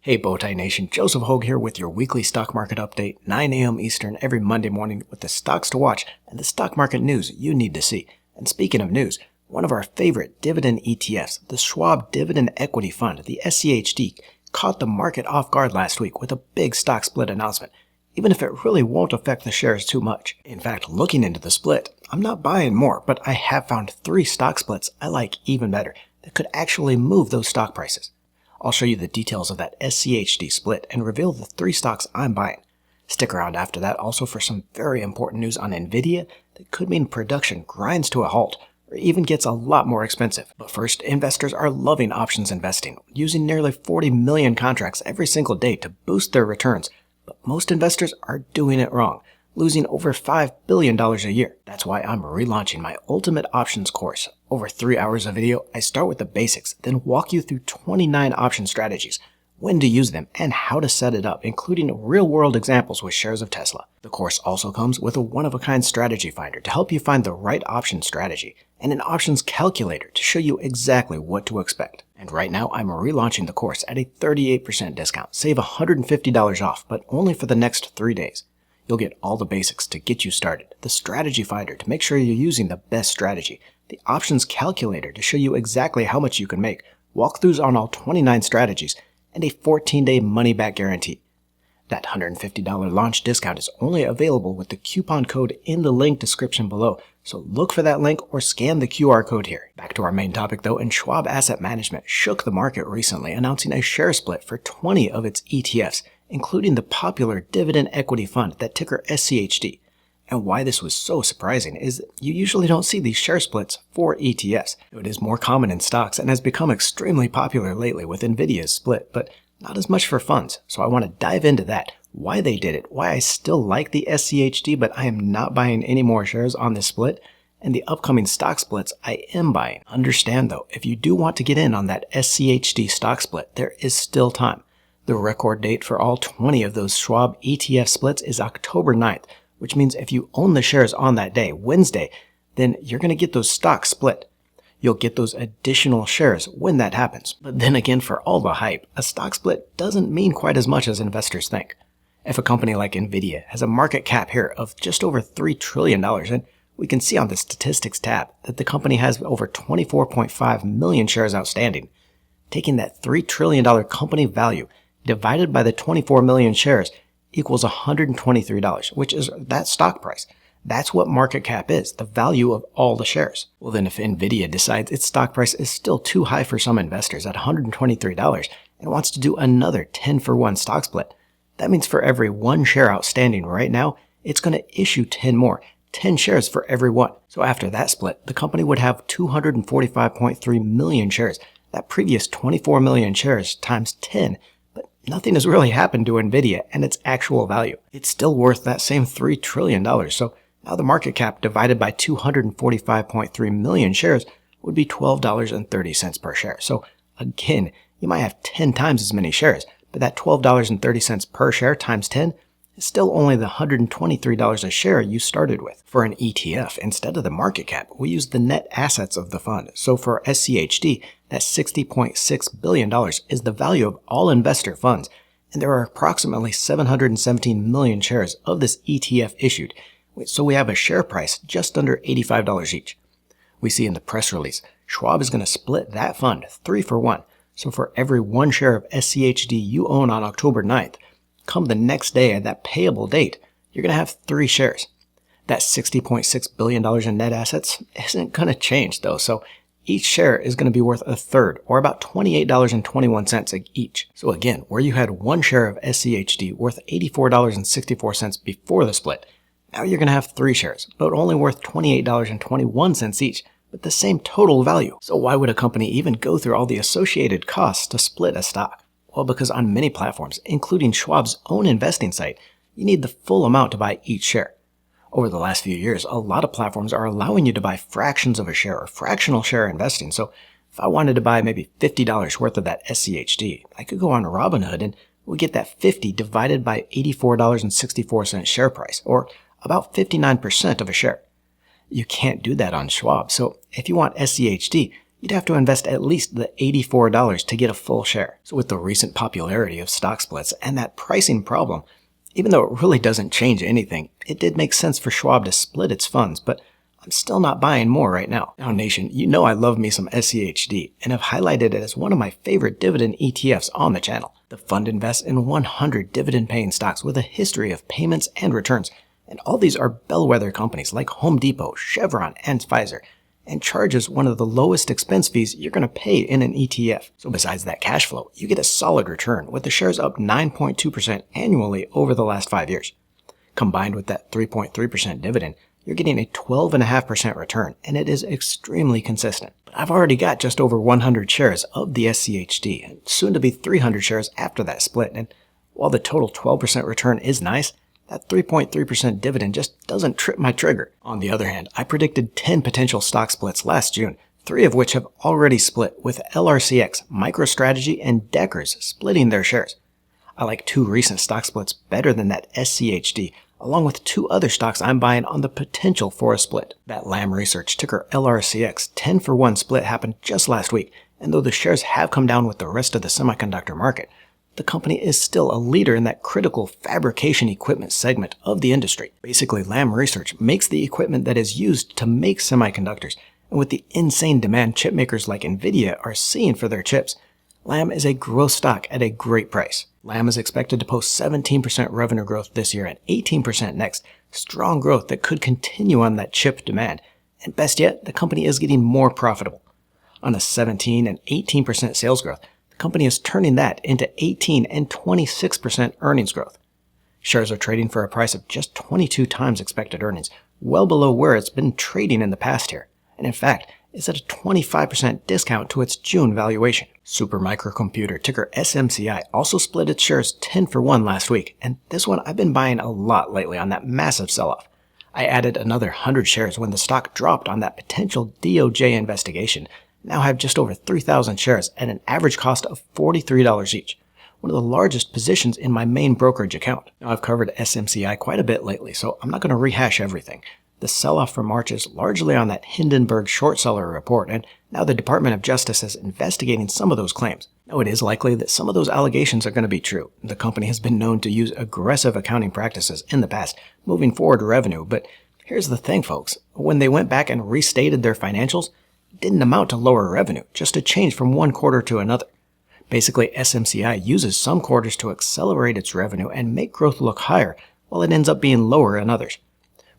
Hey Bowtie Nation, Joseph Hogue here with your weekly stock market update, 9 a.m. Eastern every Monday morning with the stocks to watch and the stock market news you need to see. And speaking of news, one of our favorite dividend ETFs, the Schwab Dividend Equity Fund, the SCHD, caught the market off guard last week with a big stock split announcement, even if it really won't affect the shares too much. In fact, looking into the split, I'm not buying more, but I have found 3 stock splits I like even better that could actually move those stock prices. I'll show you the details of that SCHD split and reveal the 3 stocks I'm buying. Stick around after that also for some very important news on Nvidia that could mean production grinds to a halt or even gets a lot more expensive. But first, investors are loving options investing, using nearly 40 million contracts every single day to boost their returns. But most investors are doing it wrong, losing over $5 billion a year. That's why I'm relaunching my Ultimate Options course. Over 3 hours of video, I start with the basics, then walk you through 29 option strategies, when to use them, and how to set it up, including real-world examples with shares of Tesla. The course also comes with a one-of-a-kind strategy finder to help you find the right option strategy, and an options calculator to show you exactly what to expect. And right now, I'm relaunching the course at a 38% discount. Save $150 off, but only for the next 3 days. You'll get all the basics to get you started, the strategy finder to make sure you're using the best strategy, the options calculator to show you exactly how much you can make, walkthroughs on all 29 strategies, and a 14-day money-back guarantee. That $150 launch discount is only available with the coupon code in the link description below, so look for that link or scan the QR code here. Back to our main topic though, and Schwab Asset Management shook the market recently, announcing a share split for 20 of its ETFs, including the popular Dividend Equity Fund, that ticker SCHD. And why this was so surprising is that you usually don't see these share splits for ETFs. It is more common in stocks and has become extremely popular lately with Nvidia's split, but not as much for funds. So I want to dive into that, why they did it, why I still like the SCHD, but I am not buying any more shares on this split, and the upcoming stock splits I am buying. Understand though, if you do want to get in on that SCHD stock split, there is still time. The record date for all 20 of those Schwab ETF splits is October 9th, which means if you own the shares on that day, Wednesday, then you're going to get those stocks split. You'll get those additional shares when that happens. But then again, for all the hype, a stock split doesn't mean quite as much as investors think. If a company like Nvidia has a market cap here of just over $3 trillion, and we can see on the statistics tab that the company has over 24.5 million shares outstanding, taking that $3 trillion company value divided by the 24 million shares equals $123, which is that stock price. That's what market cap is, the value of all the shares. Well then, if Nvidia decides its stock price is still too high for some investors at $123 and wants to do another 10-for-1 stock split, that means for every 1 share outstanding right now, it's going to issue 10 more, 10 shares for every 1. So after that split, the company would have 245.3 million shares, that previous 24 million shares times 10, nothing has really happened to Nvidia and its actual value. It's still worth that same $3 trillion, so now the market cap divided by 245.3 million shares would be $12.30 per share. So again, you might have 10 times as many shares, but that $12.30 per share times 10 is still only the $123 a share you started with. For an ETF, instead of the market cap, we use the net assets of the fund. So for SCHD, that $60.6 billion is the value of all investor funds, and there are approximately 717 million shares of this ETF issued, so we have a share price just under $85 each. We see in the press release, Schwab is going to split that fund 3-for-1, so for every 1 share of SCHD you own on October 9th, come the next day at that payable date, you're going to have 3 shares. That $60.6 billion in net assets isn't going to change though, so each share is going to be worth a third, or about $28.21 each. So again, where you had 1 share of SCHD worth $84.64 before the split, now you're going to have 3 shares, but only worth $28.21 each, but the same total value. So why would a company even go through all the associated costs to split a stock? Well, because on many platforms, including Schwab's own investing site, you need the full amount to buy each share. Over the last few years, a lot of platforms are allowing you to buy fractions of a share or fractional share investing. So if I wanted to buy maybe $50 worth of that SCHD, I could go on Robinhood and we get that 50 divided by $84.64 share price, or about 59% of a share. You can't do that on Schwab. So if you want SCHD, you'd have to invest at least the $84 to get a full share. So with the recent popularity of stock splits and that pricing problem, even though it really doesn't change anything, it did make sense for Schwab to split its funds, but I'm still not buying more right now. Now Nation, you know I love me some SCHD and have highlighted it as one of my favorite dividend ETFs on the channel. The fund invests in 100 dividend-paying stocks with a history of payments and returns, and all these are bellwether companies like Home Depot, Chevron, and Pfizer, and charges one of the lowest expense fees you're going to pay in an ETF. So besides that cash flow, you get a solid return with the shares up 9.2% annually over the last 5 years. Combined with that 3.3% dividend, you're getting a 12.5% return, and it is extremely consistent. But I've already got just over 100 shares of the SCHD, and soon to be 300 shares after that split, and while the total 12% return is nice, that 3.3% dividend just doesn't trip my trigger. On the other hand, I predicted 10 potential stock splits last June, 3 of which have already split, with LRCX, MicroStrategy, and Deckers splitting their shares. I like 2 recent stock splits better than that SCHD, along with 2 other stocks I'm buying on the potential for a split. That Lam Research, ticker LRCX 10-for-1 split happened just last week, and though the shares have come down with the rest of the semiconductor market, the company is still a leader in that critical fabrication equipment segment of the industry. Basically, Lam Research makes the equipment that is used to make semiconductors, and with the insane demand chip makers like Nvidia are seeing for their chips, Lam is a growth stock at a great price. Lam is expected to post 17% revenue growth this year and 18% next, strong growth that could continue on that chip demand. And best yet, the company is getting more profitable. On a 17 and 18% sales growth, the company is turning that into 18 and 26% earnings growth. Shares are trading for a price of just 22 times expected earnings, well below where it's been trading in the past here. And in fact, it's at a 25% discount to its June valuation. Supermicro, ticker SMCI, also split its shares 10-for-1 last week, and this one I've been buying a lot lately on that massive sell-off. I added another 100 shares when the stock dropped on that potential DOJ investigation. Now have just over 3,000 shares at an average cost of $43 each, one of the largest positions in my main brokerage account. Now I've covered SMCI quite a bit lately, so I'm not going to rehash everything. The sell-off from March is largely on that Hindenburg short seller report, and now the Department of Justice is investigating some of those claims. Now it is likely that some of those allegations are going to be true. The company has been known to use aggressive accounting practices in the past, moving forward revenue, but here's the thing, folks. When they went back and restated their financials, it didn't amount to lower revenue, just a change from one quarter to another. Basically, SMCI uses some quarters to accelerate its revenue and make growth look higher, while it ends up being lower in others.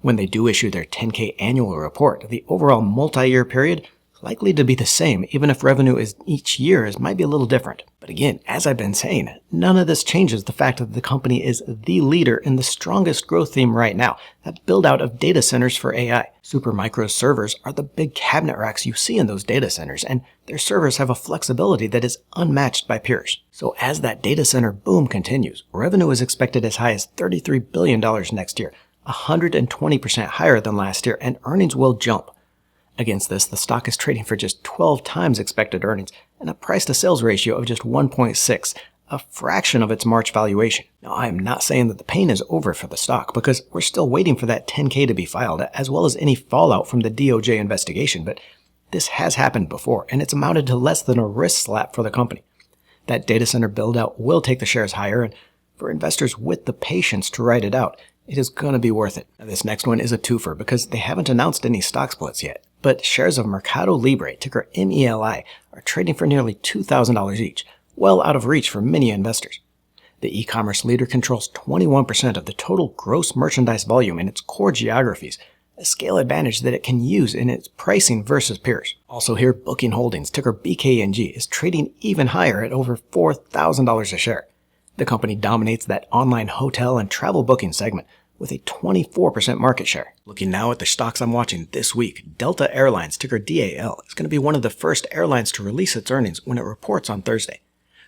When they do issue their 10K annual report, the overall multi-year period is likely to be the same, even if revenue is each year might be a little different. But again, as I've been saying, none of this changes the fact that the company is the leader in the strongest growth theme right now, that build-out of data centers for AI. Supermicro's servers are the big cabinet racks you see in those data centers, and their servers have a flexibility that is unmatched by peers. So as that data center boom continues, revenue is expected as high as $33 billion next year, 120% higher than last year, and earnings will jump. Against this, the stock is trading for just 12 times expected earnings and a price-to-sales ratio of just 1.6, a fraction of its March valuation. Now, I am not saying that the pain is over for the stock, because we're still waiting for that 10K to be filed, as well as any fallout from the DOJ investigation, but this has happened before, and it's amounted to less than a wrist slap for the company. That data center build-out will take the shares higher, and for investors with the patience to ride it out, it is going to be worth it. Now, this next one is a twofer because they haven't announced any stock splits yet, but shares of Mercado Libre, ticker MELI, are trading for nearly $2,000 each, well out of reach for many investors. The e-commerce leader controls 21% of the total gross merchandise volume in its core geographies, a scale advantage that it can use in its pricing versus peers. Also here, Booking Holdings, ticker BKNG, is trading even higher at over $4,000 a share. The company dominates that online hotel and travel booking segment with a 24% market share. Looking now at the stocks I'm watching this week, Delta Airlines, ticker DAL, is going to be one of the first airlines to release its earnings when it reports on Thursday.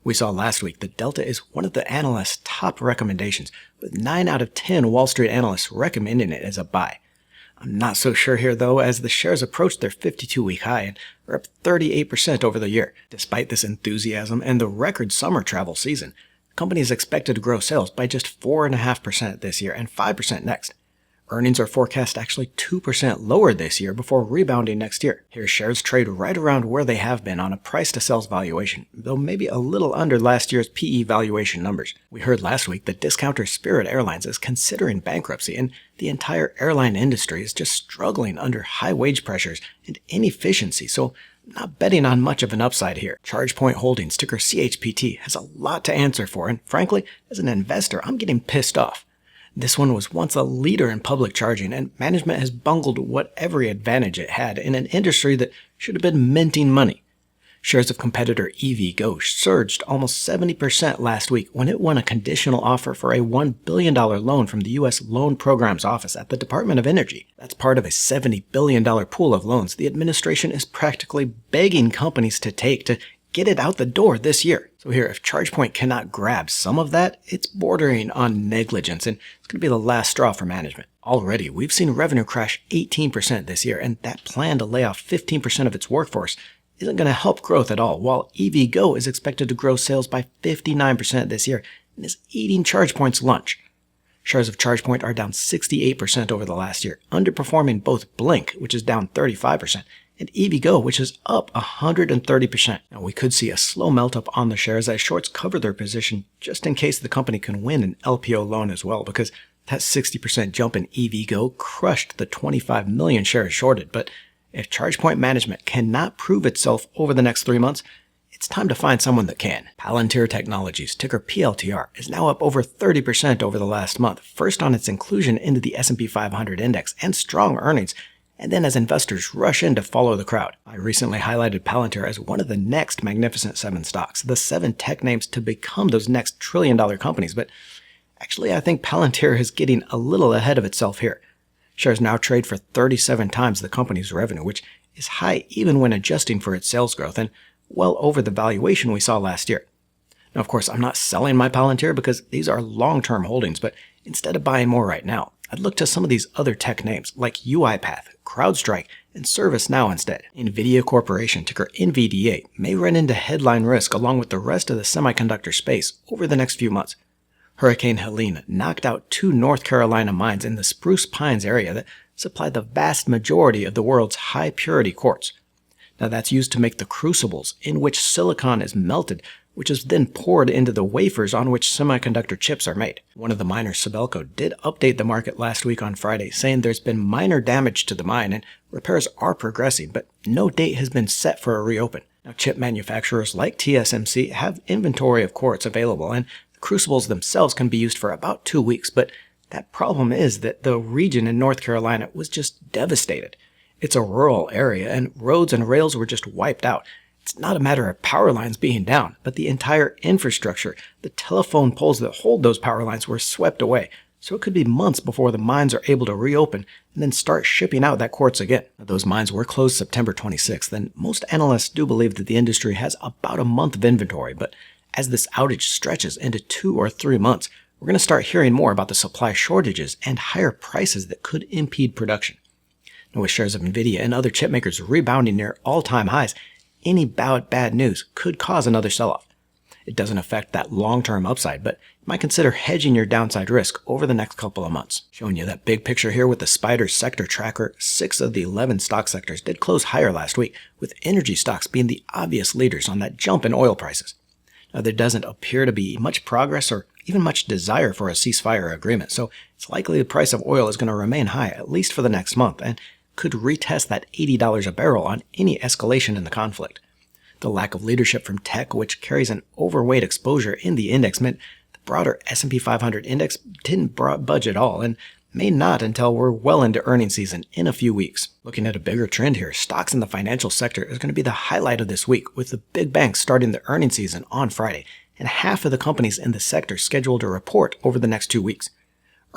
We saw last week that Delta is one of the analysts' top recommendations, with 9 out of 10 Wall Street analysts recommending it as a buy. I'm not so sure here though, as the shares approach their 52-week high and are up 38% over the year. Despite this enthusiasm and the record summer travel season, the company is expected to grow sales by just 4.5% this year and 5% next. Earnings are forecast actually 2% lower this year before rebounding next year. Here, shares trade right around where they have been on a price-to-sales valuation, though maybe a little under last year's PE valuation numbers. We heard last week that discounter Spirit Airlines is considering bankruptcy, and the entire airline industry is just struggling under high wage pressures and inefficiency, so I'm not betting on much of an upside here. ChargePoint Holdings, ticker CHPT, has a lot to answer for, and frankly, as an investor, I'm getting pissed off. This one was once a leader in public charging, and management has bungled whatever advantage it had in an industry that should have been minting money. Shares of competitor EVgo surged almost 70% last week when it won a conditional offer for a $1 billion loan from the U.S. Loan Programs Office at the Department of Energy. That's part of a $70 billion pool of loans the administration is practically begging companies to take to get it out the door this year. So here, if ChargePoint cannot grab some of that, it's bordering on negligence, and it's going to be the last straw for management. Already, we've seen revenue crash 18% this year, and that plan to lay off 15% of its workforce isn't going to help growth at all, while EVgo is expected to grow sales by 59% this year and is eating ChargePoint's lunch. Shares of ChargePoint are down 68% over the last year, underperforming both Blink, which is down 35%, and EVgo, which is up 130%. Now, we could see a slow melt-up on the shares as shorts cover their position just in case the company can win an LPO loan as well, because that 60% jump in EVgo crushed the 25 million shares shorted. But if ChargePoint management cannot prove itself over the next 3 months, it's time to find someone that can. Palantir Technologies, ticker PLTR, is now up over 30% over the last month, first on its inclusion into the S&P 500 index and strong earnings, and then as investors rush in to follow the crowd. I recently highlighted Palantir as one of the next Magnificent 7 stocks, the 7 tech names to become those next trillion-dollar companies, but actually I think Palantir is getting a little ahead of itself here. Shares now trade for 37 times the company's revenue, which is high even when adjusting for its sales growth, and well over the valuation we saw last year. Now, of course, I'm not selling my Palantir because these are long-term holdings, but instead of buying more right now, I'd look to some of these other tech names like UiPath, CrowdStrike, and ServiceNow instead. Nvidia Corporation, ticker NVDA, may run into headline risk along with the rest of the semiconductor space over the next few months. Hurricane Helene knocked out 2 North Carolina mines in the Spruce Pines area that supply the vast majority of the world's high-purity quartz. Now, that's used to make the crucibles in which silicon is melted, which is then poured into the wafers on which semiconductor chips are made. One of the miners, Sibelco, did update the market last week on Friday, saying there's been minor damage to the mine and repairs are progressing, but no date has been set for a reopen. Now, chip manufacturers like TSMC have inventory of quartz available, and the crucibles themselves can be used for about 2 weeks, but that problem is that the region in North Carolina was just devastated. It's a rural area, and roads and rails were just wiped out. It's not a matter of power lines being down, but the entire infrastructure, the telephone poles that hold those power lines were swept away, so it could be months before the mines are able to reopen and then start shipping out that quartz again. Now, those mines were closed September 26th, and most analysts do believe that the industry has about a month of inventory, but as this outage stretches into 2 or 3 months, we're going to start hearing more about the supply shortages and higher prices that could impede production. Now, with shares of Nvidia and other chip makers rebounding near all-time highs, any bad news could cause another sell-off. It doesn't affect that long-term upside, but you might consider hedging your downside risk over the next couple of months. Showing you that big picture here with the Spider sector tracker, 6 of the 11 stock sectors did close higher last week, with energy stocks being the obvious leaders on that jump in oil prices. Now, there doesn't appear to be much progress or even much desire for a ceasefire agreement, so it's likely the price of oil is going to remain high at least for the next month, and could retest that $80 a barrel on any escalation in the conflict. The lack of leadership from tech, which carries an overweight exposure in the index, meant the broader S&P 500 index didn't budge at all, and may not until we're well into earnings season in a few weeks. Looking at a bigger trend here, stocks in the financial sector is going to be the highlight of this week, with the big banks starting the earnings season on Friday, and half of the companies in the sector scheduled to report over the next 2 weeks.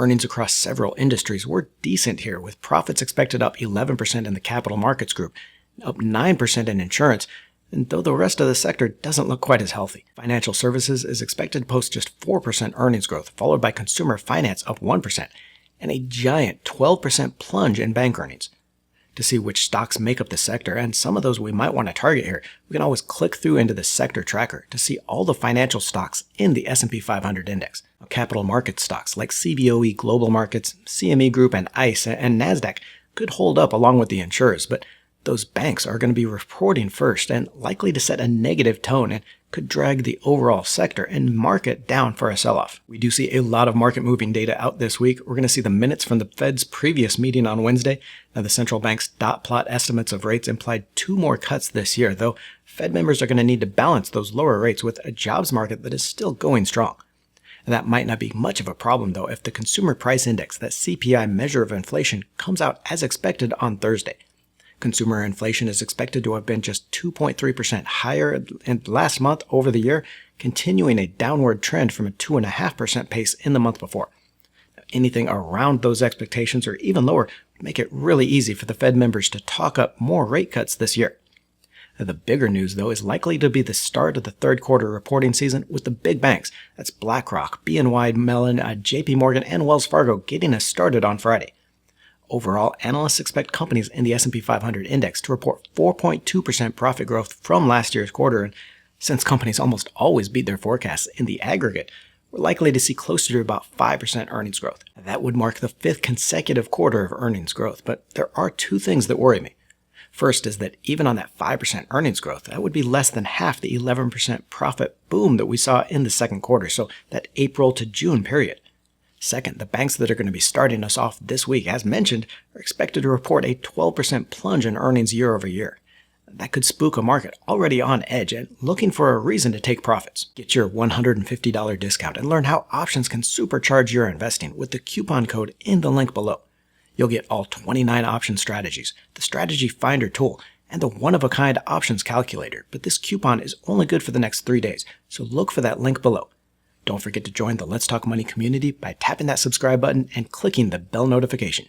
Earnings across several industries were decent here, with profits expected up 11% in the capital markets group, up 9% in insurance, and though the rest of the sector doesn't look quite as healthy. Financial services is expected to post just 4% earnings growth, followed by consumer finance up 1%, and a giant 12% plunge in bank earnings. To see which stocks make up the sector and some of those we might want to target here, we can always click through into the sector tracker to see all the financial stocks in the S&P 500 index. Capital market stocks like CBOE Global Markets, CME Group, and ICE and NASDAQ could hold up along with the insurers, but those banks are going to be reporting first and likely to set a negative tone and could drag the overall sector and market down for a sell-off. We do see a lot of market-moving data out this week. We're going to see the minutes from the Fed's previous meeting on Wednesday. Now, the central bank's dot plot estimates of rates implied 2 more cuts this year, though Fed members are going to need to balance those lower rates with a jobs market that is still going strong. And that might not be much of a problem, though, if the Consumer Price Index, that CPI measure of inflation, comes out as expected on Thursday. Consumer inflation is expected to have been just 2.3% higher in last month over the year, continuing a downward trend from a 2.5% pace in the month before. Anything around those expectations or even lower would make it really easy for the Fed members to talk up more rate cuts this year. The bigger news, though, is likely to be the start of the third quarter reporting season with the big banks. That's BlackRock, BNY Mellon, JP Morgan, and Wells Fargo getting us started on Friday. Overall, analysts expect companies in the S&P 500 index to report 4.2% profit growth from last year's quarter, and since companies almost always beat their forecasts in the aggregate, we're likely to see closer to about 5% earnings growth. That would mark the 5th consecutive quarter of earnings growth, but there are 2 things that worry me. First is that even on that 5% earnings growth, that would be less than half the 11% profit boom that we saw in the second quarter, so that April to June period. Second, the banks that are going to be starting us off this week, as mentioned, are expected to report a 12% plunge in earnings year over year. That could spook a market already on edge and looking for a reason to take profits. Get your $150 discount and learn how options can supercharge your investing with the coupon code in the link below. You'll get all 29 option strategies, the Strategy Finder tool, and the one-of-a-kind options calculator, but this coupon is only good for the next 3 days, so look for that link below. Don't forget to join the Let's Talk Money community by tapping that subscribe button and clicking the bell notification.